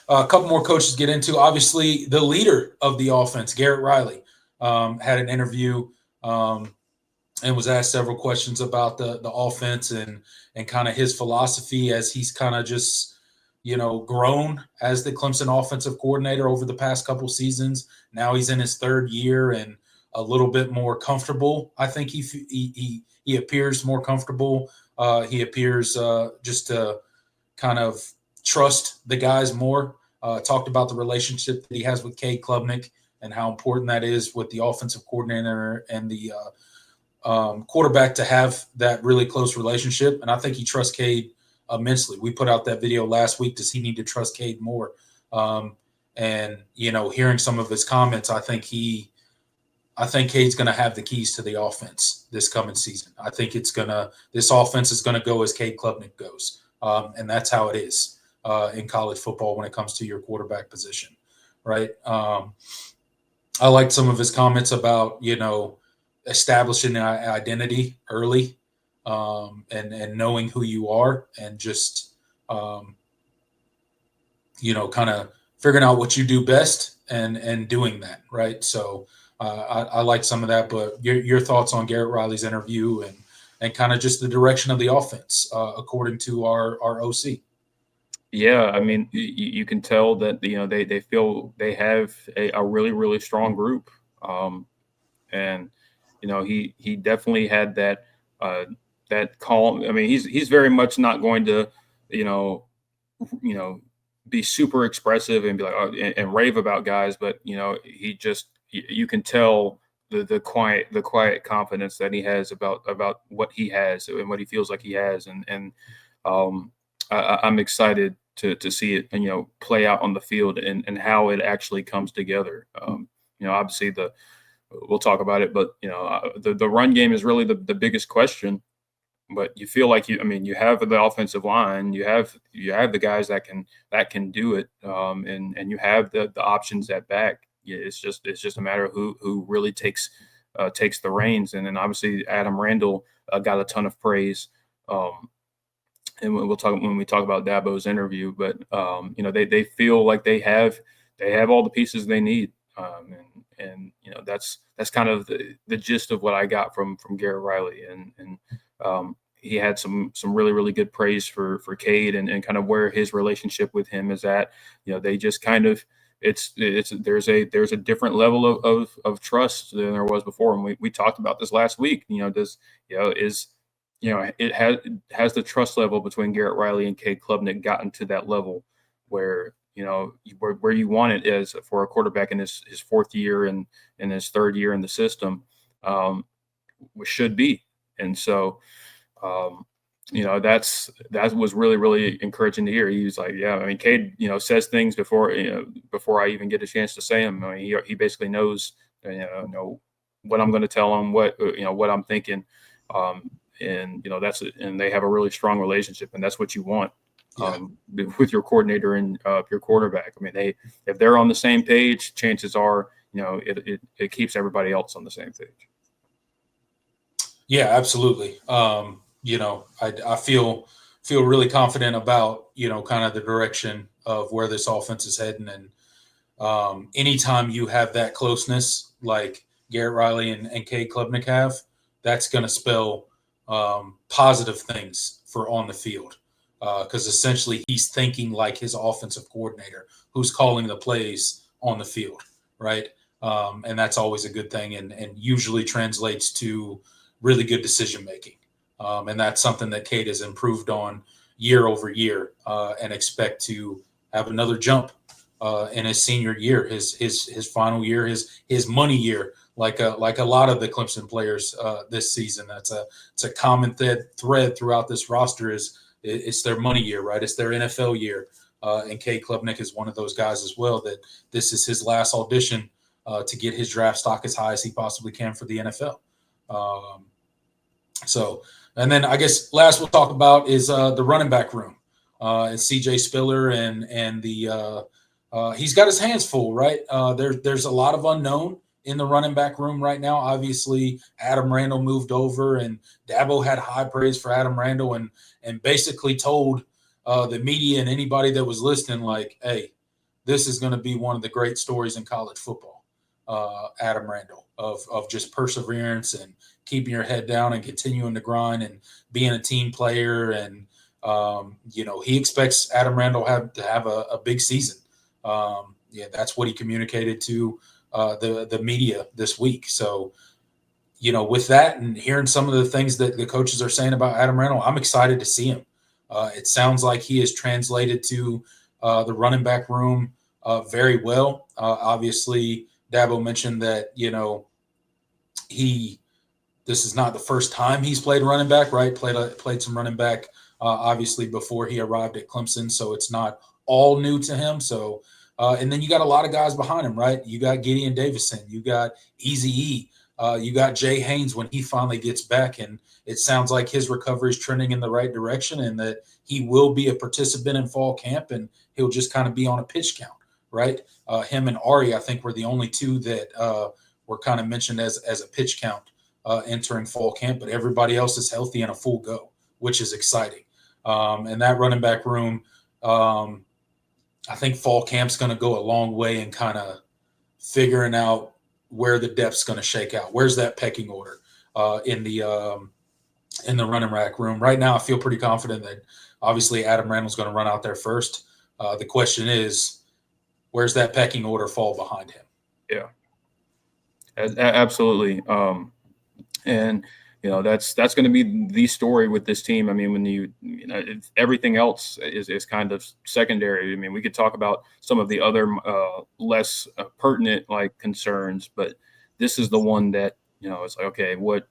A couple more coaches to get into. Obviously, the leader of the offense, Garrett Riley, had an interview and was asked several questions about the offense and kind of his philosophy as he's kind of just grown as the Clemson offensive coordinator over the past couple seasons. Now he's in his third year and a little bit more comfortable. I think he appears more comfortable. He appears just to kind of trust the guys more. Talked about the relationship that he has with Cade Klubnik and how important that is with the offensive coordinator and the quarterback to have that really close relationship. And I think he trusts Cade immensely. We put out that video last week. Does he need to trust Cade more? And hearing some of his comments, I think Cade's going to have the keys to the offense this coming season. I think this offense is going to go as Cade Klubnik goes. And that's how it is in college football when it comes to your quarterback position, right? I liked some of his comments about, establishing an identity early and knowing who you are and just, kind of figuring out what you do best and doing that, right? So I like some of that, but your thoughts on Garrett Riley's interview and kind of just the direction of the offense, according to our OC. Yeah, I mean, you can tell that they feel they have a really, really strong group, and he definitely had that calm. I mean, he's very much not going to be super expressive and be like and rave about guys, but he just you can tell the quiet confidence that he has about what he has and what he feels like he has, and I'm excited to see it play out on the field and how it actually comes together. Obviously we'll talk about it, but the run game is really the biggest question. But you feel like you have the offensive line, you have the guys that can do it, and you have the options at back. Yeah, it's just a matter of who really takes the reins. And then obviously Adam Randall got a ton of praise. And we'll talk when we talk about Dabo's interview, but they feel like they have all the pieces they need, and that's kind of the gist of what I got from Garrett Riley, and he had some really, really good praise for Cade and kind of where his relationship with him is at. They just kind of there's a different level of trust than there was before, and we talked about this last week. Has the trust level between Garrett Riley and Cade Klubnik gotten to that level where where you want it is for a quarterback in his fourth year and in his third year in the system, should be. And so that was really, really encouraging to hear. He was like, yeah, I mean, Cade says things before I even get a chance to say them. I mean, he basically knows what I'm going to tell him, what I'm thinking. And that's it. And they have a really strong relationship, and that's what you want with your coordinator and your quarterback. I mean, if they're on the same page, chances are it keeps everybody else on the same page. Yeah, absolutely. I feel really confident about kind of the direction of where this offense is heading, and anytime you have that closeness like Garrett Riley and Cade Klubnik have, that's going to spell positive things for on the field, because essentially he's thinking like his offensive coordinator who's calling the plays on the field, right? And that's always a good thing and usually translates to really good decision making. And that's something that Cade has improved on year over year, and expect to have another jump in his senior year, his final year, his money year. Like a lot of the Clemson players this season, it's a common thread throughout this roster is it's their money year, right? It's their NFL year, and Cade Klubnik is one of those guys as well. That this is his last audition to get his draft stock as high as he possibly can for the NFL. And then I guess last we'll talk about is the running back room. It's C.J. Spiller and the he's got his hands full, right? There's a lot of unknown in the running back room right now. Obviously, Adam Randall moved over, and Dabo had high praise for Adam Randall and basically told the media and anybody that was listening, like, hey, this is going to be one of the great stories in college football. Adam Randall of just perseverance and keeping your head down and continuing to grind and being a team player. And he expects Adam Randall to have a big season. That's what he communicated to the media this week. So, with that and hearing some of the things that the coaches are saying about Adam Randall, I'm excited to see him. It sounds like he is translated to the running back room very well. Obviously, Dabo mentioned that, this is not the first time he's played running back, right? Played some running back, obviously, before he arrived at Clemson. So it's not all new to him. So, and then you got a lot of guys behind him, right? You got Gideon Davison, you got Easy E, you got Jay Haynes when he finally gets back. And it sounds like his recovery is trending in the right direction and that he will be a participant in fall camp and he'll just kind of be on a pitch count, right? Him and Ari, I think, were the only two that were kind of mentioned as a pitch count entering fall camp, but everybody else is healthy and a full go, which is exciting. And that running back room, I think fall camp's going to go a long way in kind of figuring out where the depth's going to shake out. Where's that pecking order in the running back room? Right now, I feel pretty confident that obviously Adam Randall's going to run out there first. The question is, where's that pecking order fall behind him? Yeah, absolutely. And that's going to be the story with this team. I mean, when everything else is kind of secondary. I mean, we could talk about some of the other less pertinent concerns, but this is the one that it's like, okay, what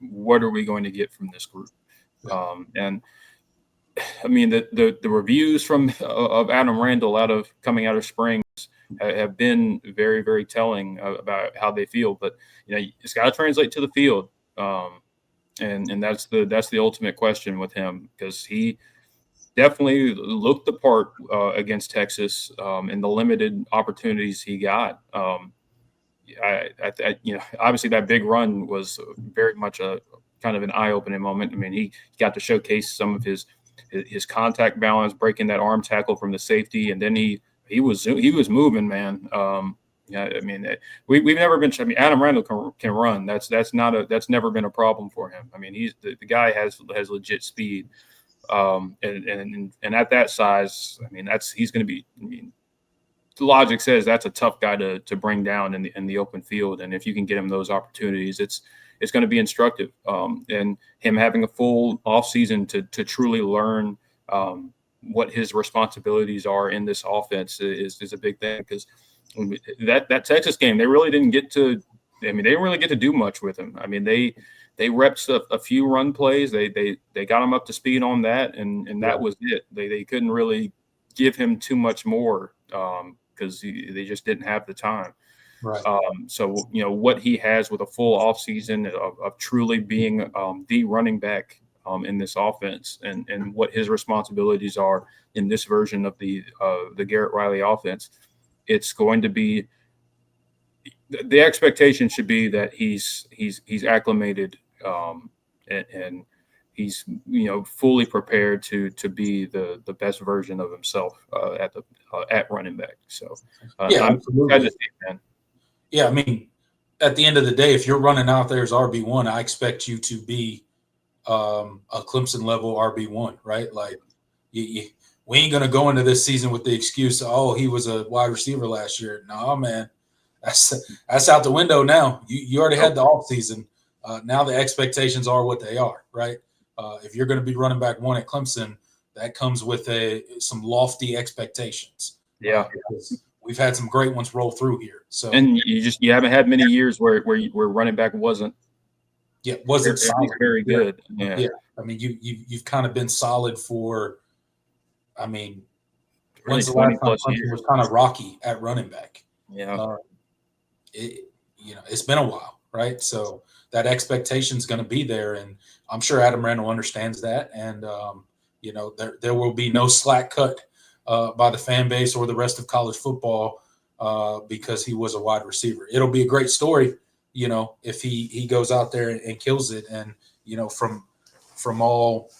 are we going to get from this group? And I mean, the reviews of Adam Randall coming out of spring have been very, very telling about how they feel. But it's got to translate to the field. And that's the ultimate question with him, because he definitely looked the part against Texas in the limited opportunities he got. Obviously that big run was very much a kind of an eye-opening moment. I mean, he got to showcase some of his contact balance, breaking that arm tackle from the safety, and then he was moving, man. I mean, we've never been. I mean, Adam Randall can run. That's never been a problem for him. I mean, he's the guy has legit speed, and at that size, I mean, he's going to be. I mean, the logic says that's a tough guy to bring down in the open field, and if you can get him those opportunities, it's going to be instructive. And him having a full offseason to truly learn what his responsibilities are in this offense is a big thing, because that Texas game, they really didn't get to. I mean, they didn't really get to do much with him. I mean, they repped a few run plays. They got him up to speed on that, and that was it. They couldn't really give him too much more because they just didn't have the time. Right. So what he has with a full offseason of truly being the running back in this offense, and what his responsibilities are in this version of the Garrett Riley offense. It's going to be, the expectation should be that he's acclimated and he's fully prepared to be the best version of himself at running back. So yeah, I'm absolutely. glad to see it, man. Yeah, I mean, at the end of the day, if you're running out there as RB1, I expect you to be a Clemson level RB1, right? Like we ain't going to go into this season with the excuse, he was a wide receiver last year. No, man, that's out the window now. You already had the off season. Now the expectations are what they are, right? If you're going to be running back one at Clemson, that comes with some lofty expectations. Yeah. We've had some great ones roll through here. So, and you haven't had many years where running back wasn't solid. Very good. Yeah. I mean, you've kind of been solid for. I mean, when's the last time Clemson was kind of rocky at running back? Yeah. It's been a while, right? So that expectation is going to be there, and I'm sure Adam Randall understands that. And there will be no slack cut by the fan base or the rest of college football because he was a wide receiver. It'll be a great story, if he goes out there and kills it. And from all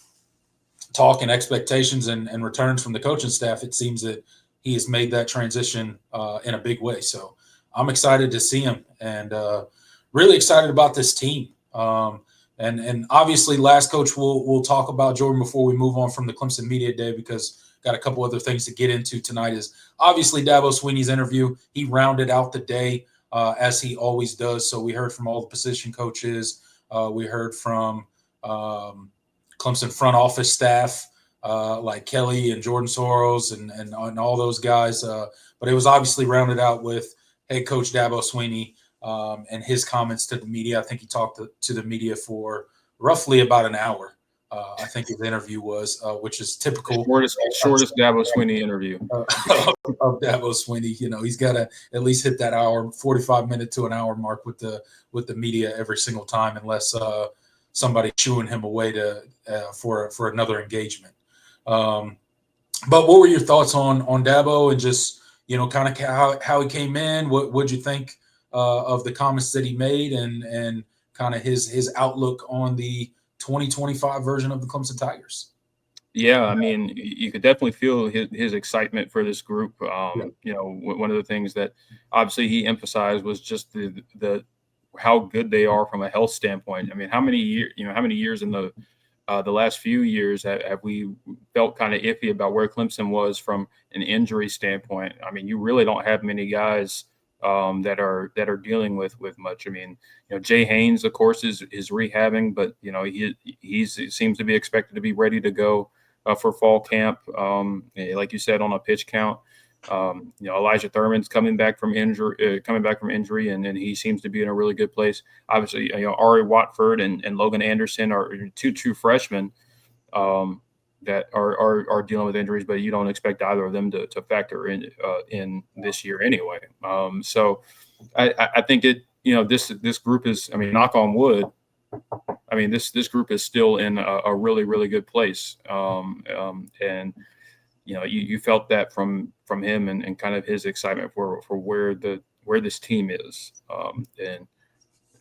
talk and expectations and returns from the coaching staff, it seems that he has made that transition in a big way. So I'm excited to see him, and really excited about this team. And obviously, last coach, we'll talk about Jordan before we move on from the Clemson Media Day, because got a couple other things to get into tonight. Is obviously Dabo Swinney's interview. He rounded out the day as he always does. So we heard from all the position coaches. We heard from Clemson front office staff like Kelly and Jordan Soros and all those guys. But it was obviously rounded out with head coach Dabo Swinney and his comments to the media. I think he talked to the media for roughly about an hour. I think his interview was, which is typical. Shortest Dabo Swinney interview of Dabo Swinney. You know, he's got to at least hit that hour, 45-minute to an hour mark with the media every single time, unless somebody chewing him away for another engagement. But what were your thoughts on Dabo and just, you know, kind of how he came in? What'd you think of the comments that he made and kind of his outlook on the 2025 version of the Clemson Tigers? Yeah, I mean, you could definitely feel his excitement for this group. You know, one of the things that obviously he emphasized was just the how good they are from a health standpoint. I mean, how many years in the last few years have we felt kind of iffy about where Clemson was from an injury standpoint? I mean, you really don't have many guys that are dealing with much. I mean, you know, Jay Haynes, of course, is rehabbing, but you know, he seems to be expected to be ready to go for fall camp. Like you said, on a pitch count. You know, Elijah Thurman's coming back from injury, and he seems to be in a really good place. Obviously, you know, Ari Watford and Logan Anderson are two true freshmen that are dealing with injuries, but you don't expect either of them to factor in this year anyway. So I think this group is, I mean, knock on wood, I mean, this group is still in a really, really good place. And you know, you felt that from him and kind of his excitement for where this team is. And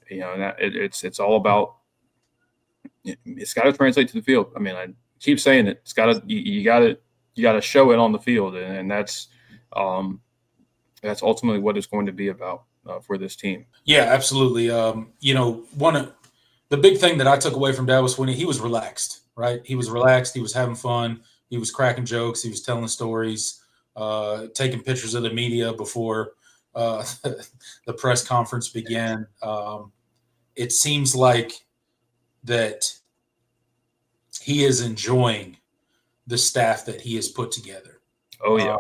you know, that it's all about, it's got to translate to the field. I mean, I keep saying it. It's got to, you got to show it on the field, and that's ultimately what it's going to be about for this team. Yeah, absolutely. You know, the big thing that I took away from Dabo Swinney, he was relaxed, right? He was relaxed. He was having fun. He was cracking jokes. He was telling stories, taking pictures of the media before the press conference began. It seems like that he is enjoying the staff that he has put together. Oh yeah.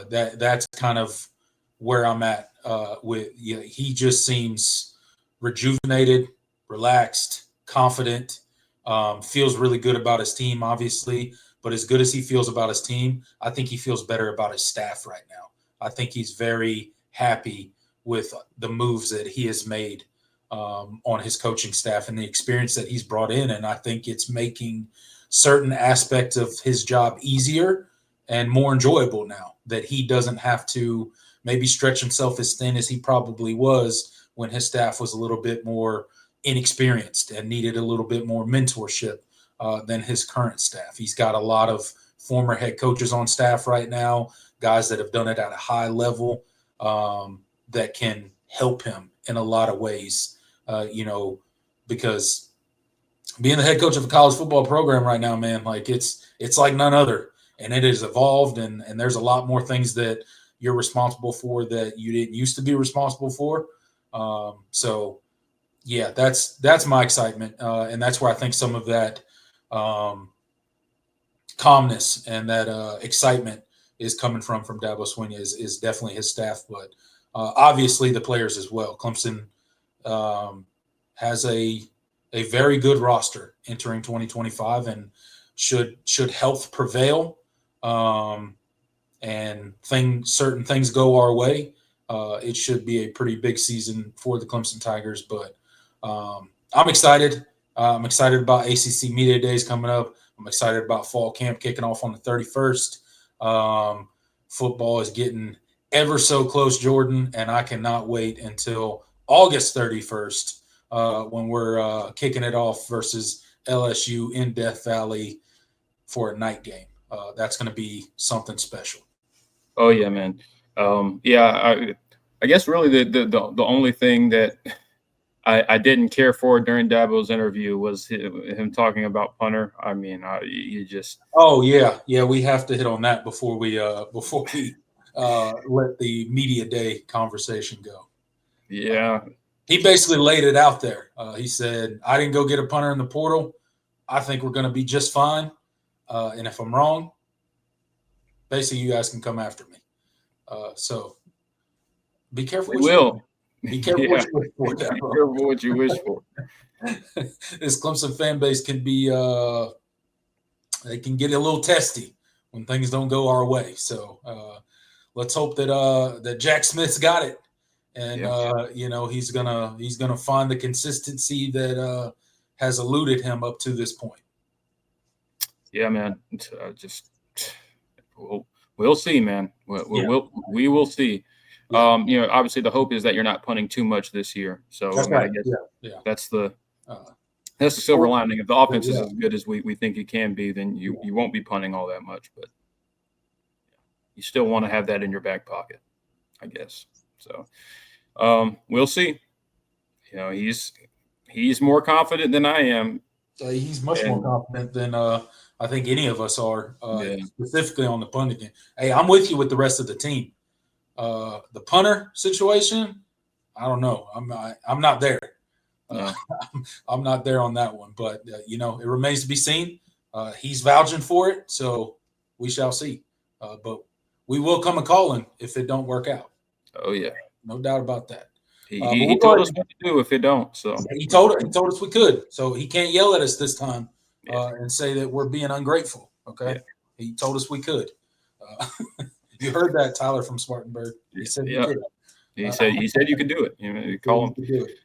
That's kind of where I'm at with, you know, he just seems rejuvenated, relaxed, confident, feels really good about his team, obviously. But as good as he feels about his team, I think he feels better about his staff right now. I think he's very happy with the moves that he has made on his coaching staff and the experience that he's brought in. And I think it's making certain aspects of his job easier and more enjoyable now, that he doesn't have to maybe stretch himself as thin as he probably was when his staff was a little bit more inexperienced and needed a little bit more mentorship than his current staff. He's got a lot of former head coaches on staff right now, guys that have done it at a high level that can help him in a lot of ways, you know, because being the head coach of a college football program right now, man, like it's like none other. And it has evolved, and there's a lot more things that you're responsible for that you didn't used to be responsible for. So, yeah, that's my excitement, and that's where I think some of that calmness and that excitement is coming from Dabo Swinney is definitely his staff, but obviously the players as well. Clemson has a very good roster entering 2025 and should health prevail and certain things go our way, it should be a pretty big season for the Clemson Tigers. But I'm excited. I'm excited about ACC Media Days coming up. I'm excited about fall camp kicking off on the 31st. Football is getting ever so close, Jordan, and I cannot wait until August 31st when we're kicking it off versus LSU in Death Valley for a night game. That's going to be something special. Oh yeah, man. Yeah, I guess really the only thing that I didn't care for during Dabo's interview was him talking about punter. I mean, you just Oh yeah, yeah. We have to hit on that before we let the media day conversation go. yeah. He basically laid it out there. He said, "I didn't go get a punter in the portal. I think we're going to be just fine. And if I'm wrong, basically you guys can come after me. So be careful We what you will. be careful what Yeah. you wish for, Be Dabo. careful what you wish for. This Clemson fan base can be they can get a little testy when things don't go our way. So let's hope that Jack Smith's got it, and Yeah. he's gonna find the consistency that has eluded him up to this point. Yeah, man. Just we'll see, man. Yeah, We will see. yeah, Obviously the hope is that you're not punting too much this year. So I that's mean, right. I guess Yeah, yeah, that's the uh, that's the silver lining. If the offense is yeah, as good as we think it can be, then yeah, you won't be punting all that much. But you still want to have that in your back pocket, I guess. So we'll see. He's more confident than I am, he's much more and confident than I think any of us are, yeah, specifically on the punting game. Hey, I'm with you with the rest of the team. The punter situation, I don't know. I'm not there. Uh, no, I'm not there on that one, but it remains to be seen. He's vouching for it, so we shall see. But we will come a calling if it don't work out. oh yeah, No doubt about that. he But he, we'll he go told us ahead. what to do if it don't. So He told us we could, so he can't yell at us this time yeah, and say that we're being ungrateful. yeah, Okay, he told us we could. Uh, you heard that, Tyler from Spartanburg. He yeah, said we yeah. could. He Uh, said you could do it. You he said call we him could do it.